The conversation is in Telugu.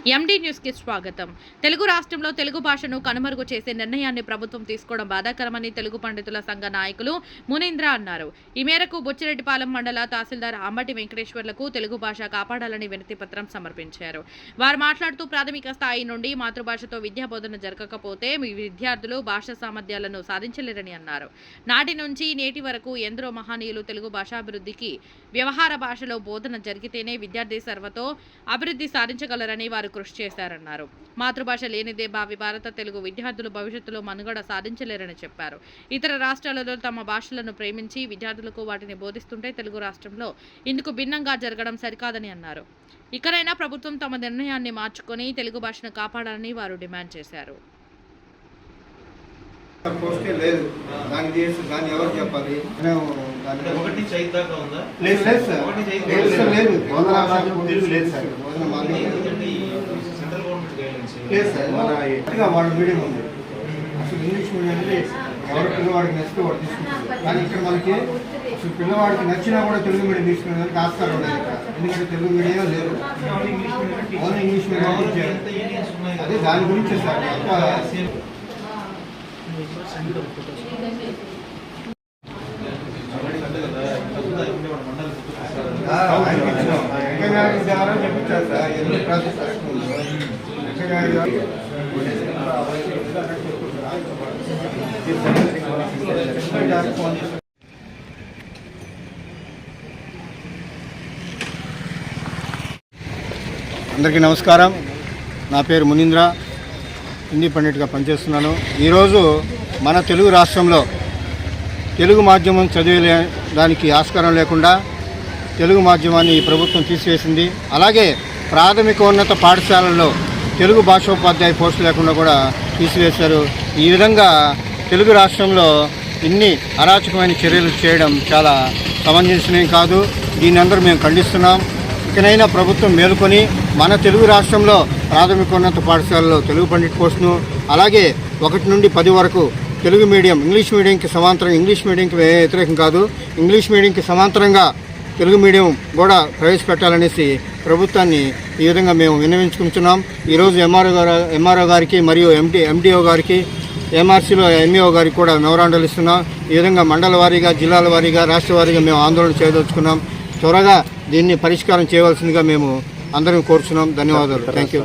ఎండి న్యూస్ కి స్వాగతం. తెలుగు రాష్ట్రంలో తెలుగు భాషను కనుమరుగు చేసే నిర్ణయాన్ని ప్రభుత్వం తీసుకోవడం బాధాకరమని తెలుగు పండితుల సంఘ నాయకులు మునీంద్ర అన్నారు. ఈ మేరకు బుచ్చిరెడ్డిపాలెం మండల తహసీల్దార్ అంబటి వెంకటేశ్వర్లకు తెలుగు భాష కాపాడాలని వినతి పత్రం సమర్పించారు. వారు మాట్లాడుతూ ప్రాథమిక స్థాయి నుండి మాతృభాషతో విద్యా బోధన జరగకపోతే మీ విద్యార్థులు భాషా సామర్థ్యాలను సాధించలేరని అన్నారు. నాటి నుంచి నేటి వరకు ఎందరో మహనీయులు తెలుగు భాషాభివృద్ధికి వ్యవహార భాషలో బోధన జరిగితేనే విద్యార్థి సర్వతో అభివృద్ధి సాధించగలరని వారు కృషి చేశారన్నారు. మాతృభాష లేనిదే భావి భారత తెలుగు విద్యార్థులు భవిష్యత్తులో మనుగడ సాధించలేరని చెప్పారు. ఇతర రాష్ట్రాలలో తమ భాషలను ప్రేమించి విద్యార్థులకు వాటిని బోధిస్తుంటే తెలుగు రాష్ట్రంలో ఇందుకు భిన్నంగా జరగడం సరికాదని అన్నారు. ఇకనైనా ప్రభుత్వం తమ నిర్ణయాన్ని మార్చుకొని తెలుగు భాషను కాపాడాలని వారు డిమాండ్ చేశారు. పోస్టే లేదు, దాన్ని చేసి దాన్ని ఎవరు చెప్పాలి? ఒకటి చైతాగా ఉందా? లేదు లేదు సార్, లేదు బోధన లేదు సార్, సెంట్రల్ గవర్నమెంట్ గైడ్లైన్స్ లేదు సార్. మన వాళ్ళ మీడియం ఉంది, అసలు ఇంగ్లీష్ మీడియం అంటే ఎవరు పిల్లవాడికి నచ్చితే వాడు తీసుకుంటారు. కానీ ఇక్కడ మనకి అసలు పిల్లవాడికి నచ్చినా కూడా తెలుగు మీడియం తీసుకునేదానికి ఆస్కారం ఉండదు ఇక్కడ, ఎందుకంటే తెలుగు మీడియం లేదు, ఓన్లీ ఇంగ్లీష్ మీడియం ఇచ్చారు. అదే దాని గురించి సార్ చెప్పించారు సార్, ఎందుకు ప్రాసెస్ అందరికీ నమస్కారం. నా పేరు మునీంద్ర, హిందీ పండిట్గా పనిచేస్తున్నాను. ఈరోజు మన తెలుగు రాష్ట్రంలో తెలుగు మాధ్యమం చదివే దానికి ఆస్కారం లేకుండా తెలుగు మాధ్యమాన్ని ఈ ప్రభుత్వం తీసివేసింది. అలాగే ప్రాథమికోన్నత పాఠశాలల్లో తెలుగు భాషోపాధ్యాయ పోస్టు లేకుండా కూడా తీసివేశారు. ఈ విధంగా తెలుగు రాష్ట్రంలో ఇన్ని అరాచకమైన చర్యలు చేయడం చాలా సమంజసమేం కాదు. దీన్ని అందరూ మేము ఖండిస్తున్నాం. ఇకనైనా ప్రభుత్వం మేలుకొని మన తెలుగు రాష్ట్రంలో ప్రాథమికోన్నత పాఠశాలలో తెలుగు పండిట్ పోస్టును, అలాగే 1 నుండి 10 వరకు తెలుగు మీడియం, ఇంగ్లీష్ మీడియంకి సమాంతరం, ఇంగ్లీష్ మీడియంకి వ్యతిరేకం కాదు, ఇంగ్లీష్ మీడియంకి సమాంతరంగా తెలుగు మీడియం ప్రవేశపెట్టాలనేసి ప్రభుత్వాన్ని ఈ విధంగా మేము విన్నవించుకుంటున్నాం. ఈరోజు ఎంఆర్ఓ గారికి మరియు ఎండిఓ గారికి, ఎంఆర్సీలో ఎంఈఓ గారికి కూడా మెమోరాండాలు ఇస్తున్నాం. ఈ విధంగా మండల వారీగా, జిల్లాల వారీగా, రాష్ట్ర వారీగా మేము ఆందోళన చేయదలుచుకున్నాం. త్వరగా దీన్ని పరిష్కారం చేయవలసిందిగా మేము అందరం కోరుచున్నాం. ధన్యవాదాలు. Thank you.